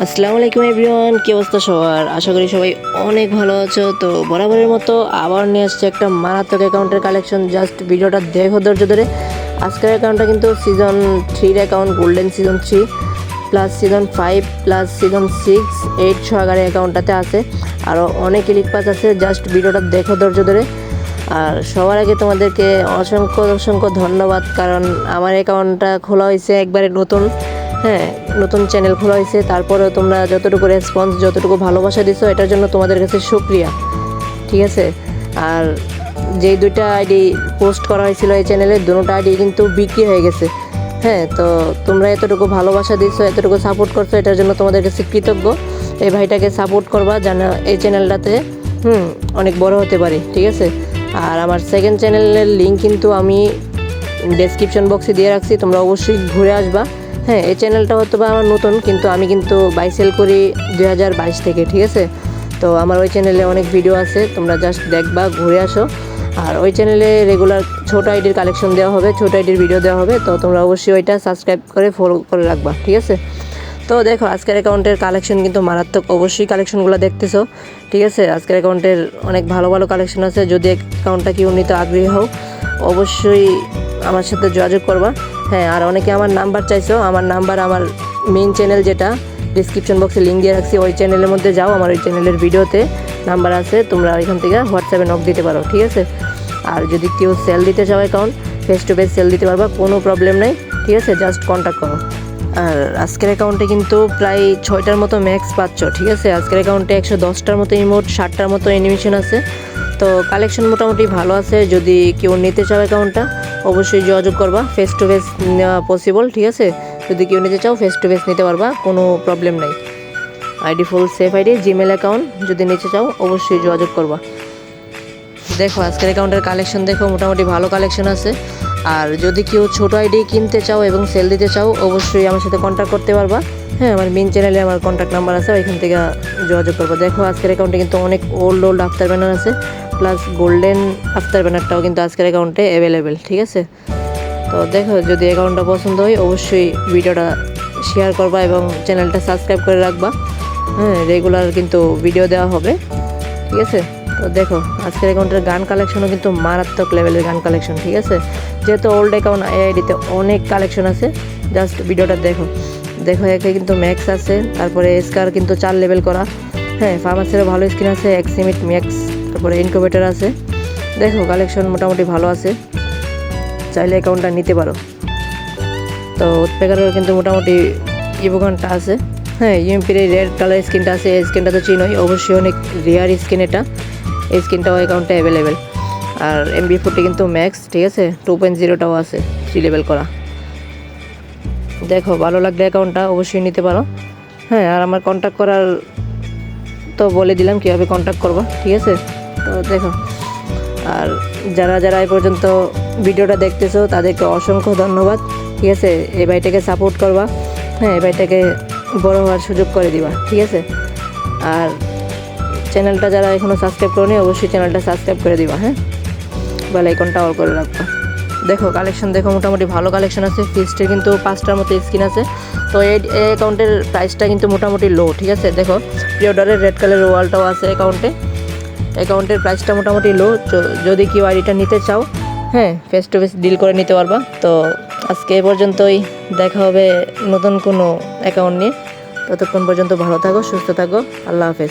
আসসালামু আলাইকুম এভরিওয়ান, কি অবস্থা সবার? আশা করি সবাই অনেক ভালো আছো। তো বরাবরের মতো আবার নিয়ে আসছে একটা মারাত্মক অ্যাকাউন্টের কালেকশন। জাস্ট ভিডিওটা দেখো ধৈর্য ধরে। আজকের অ্যাকাউন্টটা কিন্তু season 3 account, golden season 3 plus season 5 plus season 6 8 সহকারে অ্যাকাউন্টটাতে আছে। আরও অনেক ইলিট পাস আছে। জাস্ট ভিডিওটা দেখো ধৈর্য ধরে। আর সবার আগে তোমাদেরকে অসংখ্য অসংখ্য ধন্যবাদ, কারণ আমার অ্যাকাউন্টটা খোলা হয়েছে একবারে নতুন। হ্যাঁ, নতুন চ্যানেল খোলা হয়েছে, তারপরেও তোমরা যতটুকু রেসপন্স, যতটুকু ভালোবাসা দিছো, এটার জন্য তোমাদের কাছে শুকরিয়া। ঠিক আছে। আর যেই দুইটা আইডি পোস্ট করা হয়েছিল এই চ্যানেলে, দুটো আইডি কিন্তু বিক্রি হয়ে গেছে। হ্যাঁ, তো তোমরা এতটুকু ভালোবাসা দিছো, এতটুকু সাপোর্ট করছো, এটার জন্য তোমাদের কাছে কৃতজ্ঞ। এই ভাইটাকে সাপোর্ট করবা যেন এই চ্যানেলটাতে অনেক বড় হতে পারি। ঠিক আছে। আর আমার সেকেন্ড চ্যানেলের লিঙ্ক কিন্তু আমি ডেসক্রিপশন বক্সে দিয়ে রাখছি, তোমরা অবশ্যই ঘুরে আসবা। হ্যাঁ, এই চ্যানেলটা হয়তো বা আমার নতুন, কিন্তু আমি কিন্তু বাই সেল করি 2022 থেকে। ঠিক আছে। তো আমার ওই চ্যানেলে অনেক ভিডিও আছে, তোমরা জাস্ট দেখবা, ঘুরে আসো। আর ওই চ্যানেলে রেগুলার ছোটো আইডির কালেকশন দেওয়া হবে, ছোটো আইডির ভিডিও দেওয়া হবে। তো তোমরা অবশ্যই ওইটা সাবস্ক্রাইব করে ফলো করে রাখবা। ঠিক আছে। তো দেখো, আজকের অ্যাকাউন্টের কালেকশন কিন্তু মারাত্মক, অবশ্যই কালেকশনগুলো দেখতেছো। ঠিক আছে। আজকের অ্যাকাউন্টের অনেক ভালো ভালো কালেকশন আছে। যদি অ্যাকাউন্টটা কেউ নিতে আগ্রহী হও, অবশ্যই আমার সাথে যোগাযোগ করবা। হ্যাঁ, আর অনেকে আমার নাম্বার চাইছো। আমার নাম্বার আমার মেইন চ্যানেল, যেটা ডিসক্রিপশন বক্সে লিঙ্ক দিয়ে রাখছি, ওই চ্যানেলের মধ্যে যাও, আমার ওই চ্যানেলের ভিডিওতে নাম্বার আছে, তোমরা ওইখান থেকে হোয়াটসঅ্যাপে নক দিতে পারো। ঠিক আছে। আর যদি কেউ সেল দিতে চাও account, face to face sell দিতে পারবা, কোনো প্রবলেম নেই। ঠিক আছে, জাস্ট কন্ট্যাক্ট করো। আর আজকের অ্যাকাউন্টে কিন্তু প্রায় 6টার মতো ম্যাক্স পাচ্ছ। ঠিক আছে। আজকের অ্যাকাউন্টে 110টার মতো ইমোট, 60টার মতো অ্যানিমেশন আছে। তো কালেকশন মোটামুটি ভালো আছে। যদি কেউ নিতে চাও অ্যাকাউন্টটা, অবশ্যই যোগাযোগ করবা। ফেস টু ফেস নেওয়া পসিবল। ঠিক আছে। যদি কেউ নিতে চাও, ফেস টু ফেস নিতে পারবা, কোনো প্রবলেম নাই। আইডি ফুল সেফ আইডি, জিমেল অ্যাকাউন্ট। যদি নিতে চাও অবশ্যই যোগাযোগ করবা। দেখো, আজকের অ্যাকাউন্টের কালেকশন দেখো, মোটামুটি ভালো কালেকশন আছে। আর যদি কেউ ছোটো আইডি কিনতে চাও এবং সেল দিতে চাও, অবশ্যই আমার সাথে কন্ট্যাক্ট করতে পারবা। হ্যাঁ, আমার মেন চ্যানেলে আমার কন্ট্যাক্ট নাম্বার আছে, ওইখান থেকে যোগাযোগ করবো। দেখো, আজকের অ্যাকাউন্টে কিন্তু অনেক ওল্ড আফতার ব্যানার আছে, প্লাস গোল্ডেন আফতার ব্যানারটাও কিন্তু আজকের অ্যাকাউন্টে অ্যাভেলেবেল। ঠিক আছে। তো দেখো, যদি অ্যাকাউন্টটা পছন্দ হয়, অবশ্যই ভিডিওটা শেয়ার করবা এবং চ্যানেলটা সাবস্ক্রাইব করে রাখবা। হ্যাঁ, রেগুলার কিন্তু ভিডিও দেওয়া হবে। ঠিক আছে। তো দেখো, আজকের অ্যাকাউন্টের গান কালেকশনও কিন্তু মারাত্মক লেভেলের গান কালেকশন। ঠিক আছে। যেহেতু ওল্ড অ্যাকাউন্ট, আইডিতে অনেক কালেকশন আছে। জাস্ট ভিডিওটা দেখো দেখো। একে কিন্তু ম্যাক্স আছে, তারপরে স্কার কিন্তু 4 লেভেল করা। হ্যাঁ, ফার্মাসিরও ভালো স্কিন আছে, এক্সিমিট ম্যাক্স, তারপরে ইনকিউবেটর আছে। দেখো, কালেকশন মোটামুটি ভালো আছে, চাইলে অ্যাকাউন্টটা নিতে পারো। তো উৎপেকারের কিন্তু মোটামুটি ইভোগানটা আছে। হ্যাঁ, ইউএমপির এই রেড কালার স্কিনটা আছে, এই স্কিনটা তো চিনোই, অবশ্যই অনেক রেয়ার স্কিন এটা। এই স্কিনটাও অ্যাকাউন্টে অ্যাভেলেবেল। আর MB40 কিন্তু ম্যাক্স। ঠিক আছে। 2.0টাও আছে, 3 লেভেল করা। দেখো, ভালো লাগলে অ্যাকাউন্টটা অবশ্যই নিতে পারো। হ্যাঁ, আর আমার কন্ট্যাক্ট করার তো বলে দিলাম কীভাবে কন্ট্যাক্ট করবা। ঠিক আছে। তো দেখো, আর যারা যারা এই পর্যন্ত ভিডিওটা দেখতেছো, তাদেরকে অসংখ্য ধন্যবাদ। ঠিক আছে। এই ভাইটাকে সাপোর্ট করবা। হ্যাঁ, এই ভাইটাকে বড় হওয়ার সুযোগ করে দিবা। ঠিক আছে। আর চ্যানেলটা যারা এখনও সাবস্ক্রাইব করোনি, অবশ্যই চ্যানেলটা সাবস্ক্রাইব করে দিবা। হ্যাঁ, বেল আইকনটা অল করে রাখবা। দেখো, কালেকশন দেখো, মোটামুটি ভালো কালেকশন আছে। ফিস্টের কিন্তু 5টার মতো স্কিন আছে। তো এই অ্যাকাউন্টের প্রাইসটা কিন্তু মোটামুটি লো। ঠিক আছে। দেখো, প্রিঅর্ডারের রেড কালারের ওয়ালটাও আছে অ্যাকাউন্টের প্রাইসটা মোটামুটি লো। যদি কেউ আইডিটা নিতে চাও, হ্যাঁ, ফেস টু ফেস ডিল করে নিতে পারবা। তো আজকে এ পর্যন্তই, দেখা হবে নতুন কোনো অ্যাকাউন্ট নিয়ে। ততক্ষণ পর্যন্ত ভালো থাকো, সুস্থ থাকো। আল্লাহ হাফেজ।